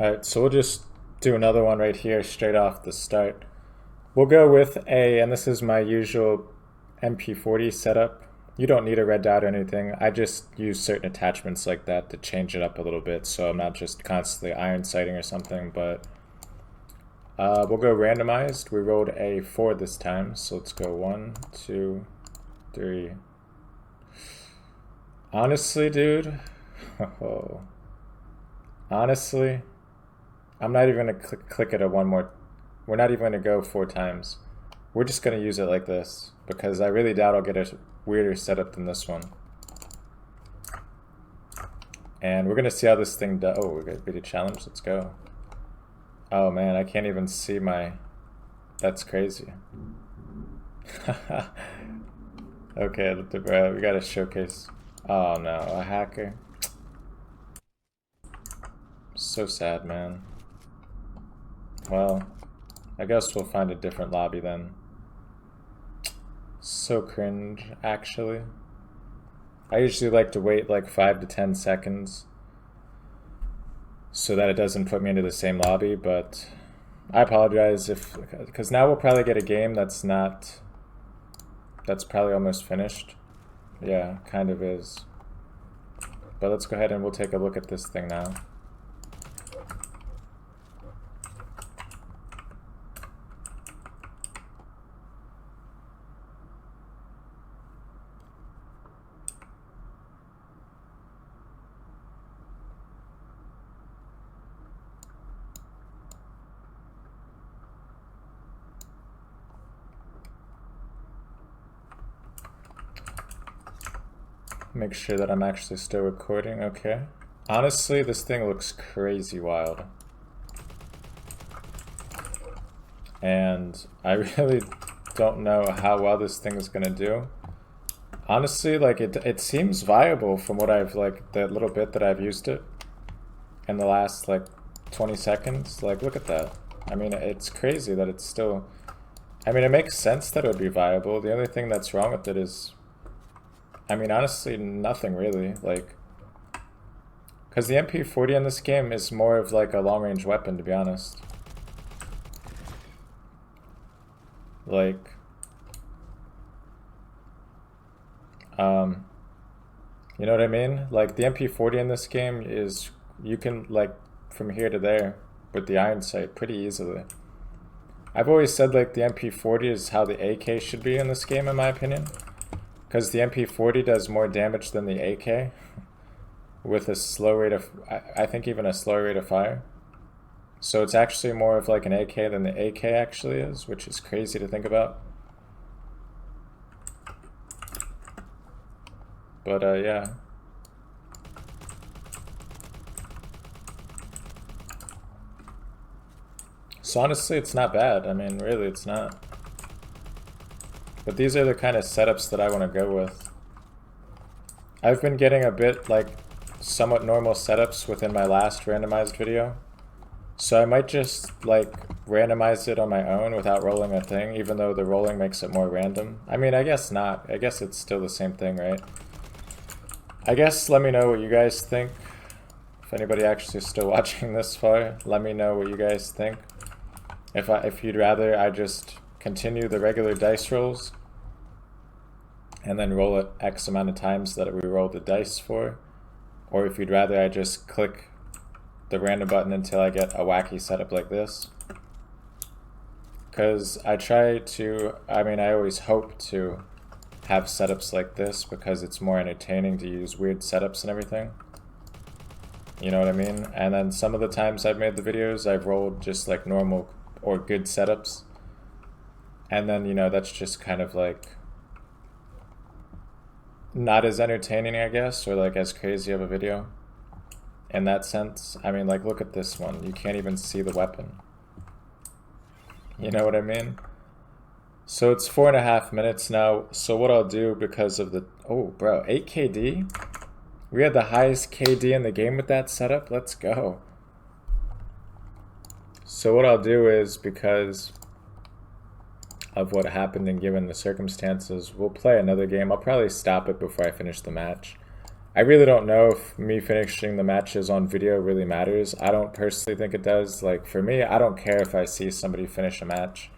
Alright, so we'll just do another one right here straight off the start. We'll go with and this is my usual MP40 setup. You don't need a red dot or anything. I just use certain attachments like that to change it up a little bit so I'm not just constantly iron sighting or something, but we'll go randomized. We rolled a 4 this time, so let's go 1, 2, 3. Honestly, dude, honestly, I'm not even gonna click it a one more. We're not even gonna go 4 times. We're just gonna use it like this because I really doubt I'll get a weirder setup than this one. And we're gonna see how this thing does. Oh, we got a beta challenge. Let's go. Oh man, I can't even see my. That's crazy. Okay, we got a showcase. Oh no, a hacker. So sad, man. Well, I guess we'll find a different lobby then. So cringe, actually. I usually like to wait like 5 to 10 seconds so that it doesn't put me into the same lobby, but I apologize because now we'll probably get a game that's probably almost finished. Yeah, kind of is. But let's go ahead and we'll take a look at this thing now. Make sure that I'm actually still recording, okay. Honestly, this thing looks crazy wild. And I really don't know how well this thing is gonna do. Honestly, like it seems viable from what I've the little bit that I've used it in the last like 20 seconds. Like look at that. I mean, it's crazy that it's still, I mean, it makes sense that it would be viable. The only thing that's wrong with it is, I mean, honestly, nothing really, like, because the MP40 in this game is more of like a long-range weapon, to be honest. Like, you know what I mean? Like, the MP40 in this game is, you can, like, from here to there with the iron sight pretty easily. I've always said, like, the MP40 is how the AK should be in this game, in my opinion. Because the MP40 does more damage than the AK with a slow rate of, I think even a slower rate of fire. So it's actually more of like an AK than the AK actually is, which is crazy to think about. But yeah. So honestly, it's not bad. I mean, really, it's not. But these are the kind of setups that I want to go with. I've been getting a bit like somewhat normal setups within my last randomized video. So I might just like randomize it on my own without rolling a thing, even though the rolling makes it more random. I mean, I guess not. I guess it's still the same thing, right? I guess let me know what you guys think. If anybody actually is still watching this far, let me know what you guys think. If you'd rather I just continue the regular dice rolls and then roll it X amount of times that we rolled the dice for, or if you'd rather I just click the random button until I get a wacky setup like this. Because I always hope to have setups like this because it's more entertaining to use weird setups and everything. You know what I mean? And then some of the times I've made the videos, I've rolled just like normal or good setups. And then, you know, that's just kind of like not as entertaining, I guess, or like as crazy of a video in that sense. I mean, like, look at this one. You can't even see the weapon. You know what I mean? So it's 4.5 minutes now. So what I'll do because of the, oh, bro, 8 KD? We had the highest KD in the game with that setup. Let's go. So what I'll do is, because of what happened and given the circumstances, we'll play another game. I'll probably stop it before I finish the match. I really don't know if me finishing the matches on video really matters. I don't personally think it does. Like, for me, I don't care if I see somebody finish a match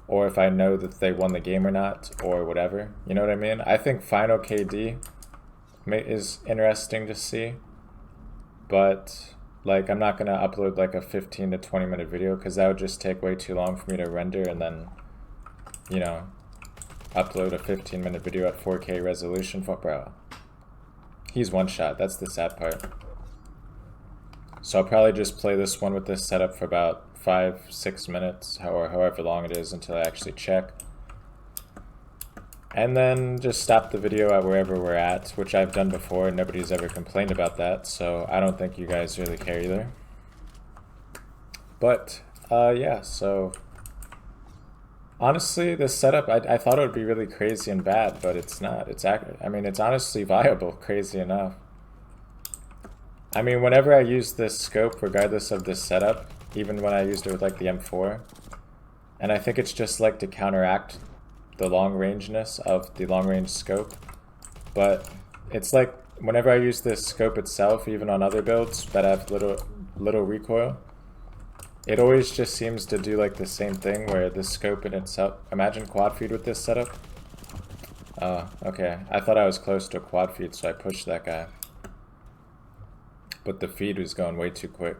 or if I know that they won the game or not or whatever. You know what I mean? I think final KD is interesting to see, but like I'm not gonna upload like a 15 to 20 minute video because that would just take way too long for me to render and then, you know, upload a 15-minute video at 4K resolution for bro. He's one shot, that's the sad part. So I'll probably just play this one with this setup for about 5-6 minutes or however long it is until I actually check. And then just stop the video at wherever we're at, which I've done before and nobody's ever complained about that, so I don't think you guys really care either. But, yeah, so honestly, this setup, I thought it would be really crazy and bad, but it's not. I mean, it's honestly viable, crazy enough. I mean, whenever I use this scope, regardless of this setup, even when I used it with like the M4, and I think it's just like to counteract the long rangeness of the long range scope, but it's like whenever I use this scope itself, even on other builds that have little recoil, it always just seems to do like the same thing where the scope in itself, imagine quad feed with this setup. Okay, I thought I was close to a quad feed, so I pushed that guy, but the feed was going way too quick.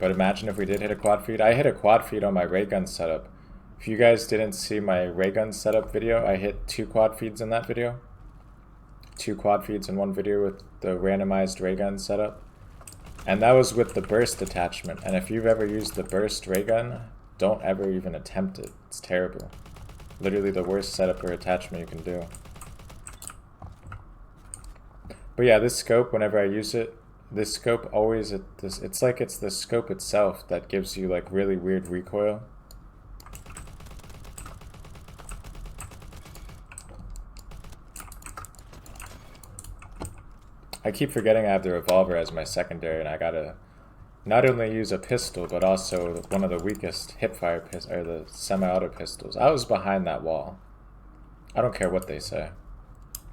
But imagine if we did hit a quad feed. I hit a quad feed on my ray gun setup. If you guys didn't see my ray gun setup video, I hit 2 quad feeds in that video. 2 quad feeds in one video with the randomized ray gun setup. And that was with the burst attachment. And if you've ever used the burst ray gun, don't ever even attempt it. It's terrible. Literally the worst setup or attachment you can do. But yeah, this scope, whenever I use it, this scope always, it's like it's the scope itself that gives you like really weird recoil. I keep forgetting I have the revolver as my secondary, and I gotta not only use a pistol, but also one of the weakest hipfire pistols, or the semi-auto pistols. I was behind that wall. I don't care what they say.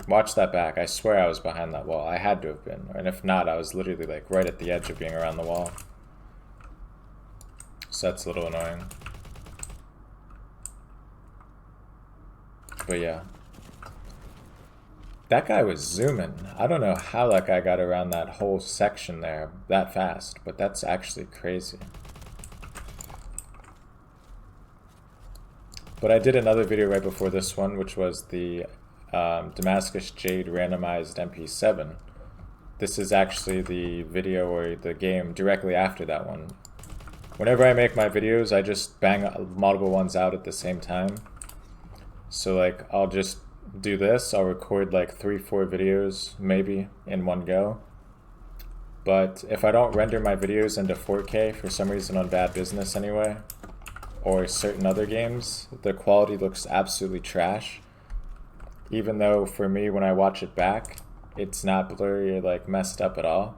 Watch that back. I swear I was behind that wall. I had to have been, and if not, I was literally like right at the edge of being around the wall. So that's a little annoying. But yeah. That guy was zooming. I don't know how that guy got around that whole section there that fast, but that's actually crazy. But I did another video right before this one, which was the Damascus Jade randomized MP7. This is actually the video or the game directly after that one. Whenever I make my videos, I just bang multiple ones out at the same time. So like, I'll just do this, I'll record like 3-4 videos maybe in one go. But if I don't render my videos into 4K for some reason on Bad Business anyway, or certain other games, the quality looks absolutely trash. Even though for me when I watch it back, it's not blurry or like messed up at all.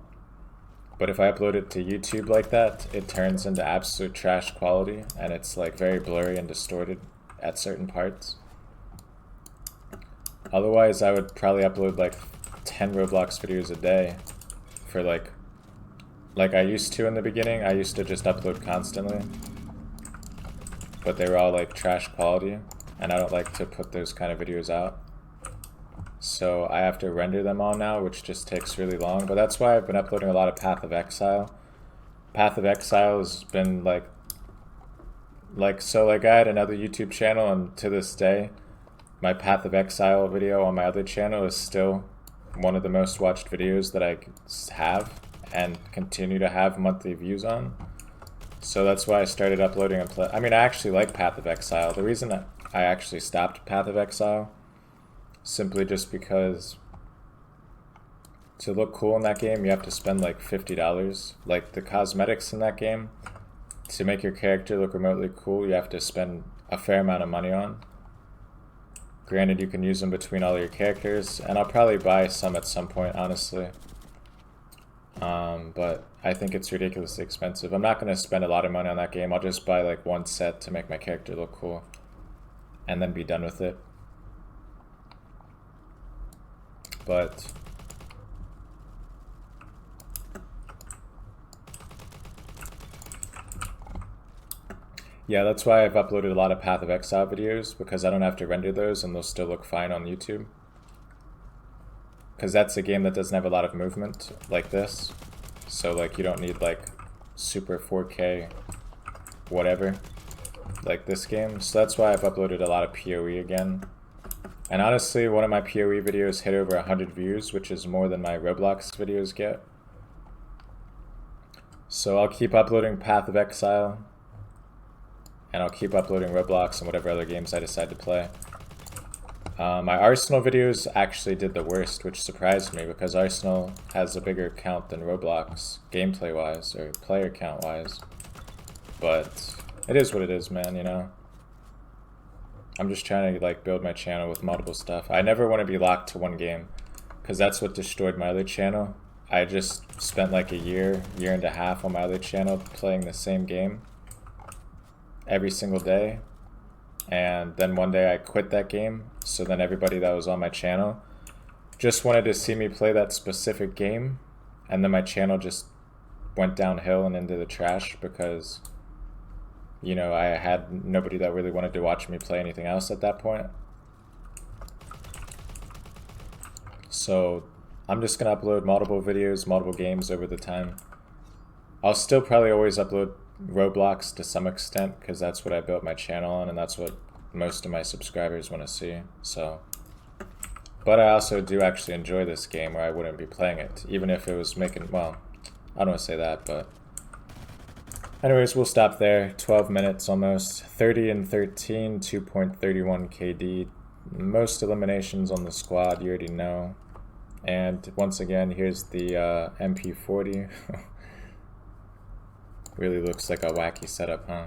But if I upload it to YouTube like that, it turns into absolute trash quality and it's like very blurry and distorted at certain parts. Otherwise, I would probably upload like 10 Roblox videos a day for like I used to in the beginning. I used to just upload constantly, but they were all like trash quality, and I don't like to put those kind of videos out. So I have to render them all now, which just takes really long, but that's why I've been uploading a lot of Path of Exile. Path of Exile has been so I had another YouTube channel, and to this day, my Path of Exile video on my other channel is still one of the most watched videos that I have and continue to have monthly views on. So that's why I started uploading and I mean, I actually like Path of Exile. The reason that I actually stopped Path of Exile, simply just because to look cool in that game, you have to spend like $50. Like the cosmetics in that game, to make your character look remotely cool, you have to spend a fair amount of money on. Granted, you can use them between all your characters, and I'll probably buy some at some point, honestly. But I think it's ridiculously expensive. I'm not going to spend a lot of money on that game. I'll just buy like one set to make my character look cool, and then be done with it. but yeah, that's why I've uploaded a lot of Path of Exile videos, because I don't have to render those and they'll still look fine on YouTube. Because that's a game that doesn't have a lot of movement like this. So like you don't need like super 4K whatever like this game. So that's why I've uploaded a lot of PoE again. And honestly, one of my PoE videos hit over 100 views, which is more than my Roblox videos get. So I'll keep uploading Path of Exile, and I'll keep uploading Roblox and whatever other games I decide to play. My Arsenal videos actually did the worst, which surprised me, because Arsenal has a bigger count than Roblox, gameplay-wise, or player count-wise. But it is what it is, man, you know? I'm just trying to like build my channel with multiple stuff. I never want to be locked to one game, because that's what destroyed my other channel. I just spent like a year and a half on my other channel playing the same game every single day. And then one day I quit that game, so then everybody that was on my channel just wanted to see me play that specific game, and then my channel just went downhill and into the trash because, you know, I had nobody that really wanted to watch me play anything else at that point. So I'm just gonna upload multiple videos, multiple games over the time. I'll still probably always upload Roblox to some extent, because that's what I built my channel on, and that's what most of my subscribers want to see. So, but I also do actually enjoy this game, or I wouldn't be playing it, even if it was making, well, I don't want to say that, but anyways, we'll stop there. 12 minutes almost. 30 and 13, 2.31 KD. Most eliminations on the squad, you already know. And once again, here's the MP40. Really looks like a wacky setup, huh?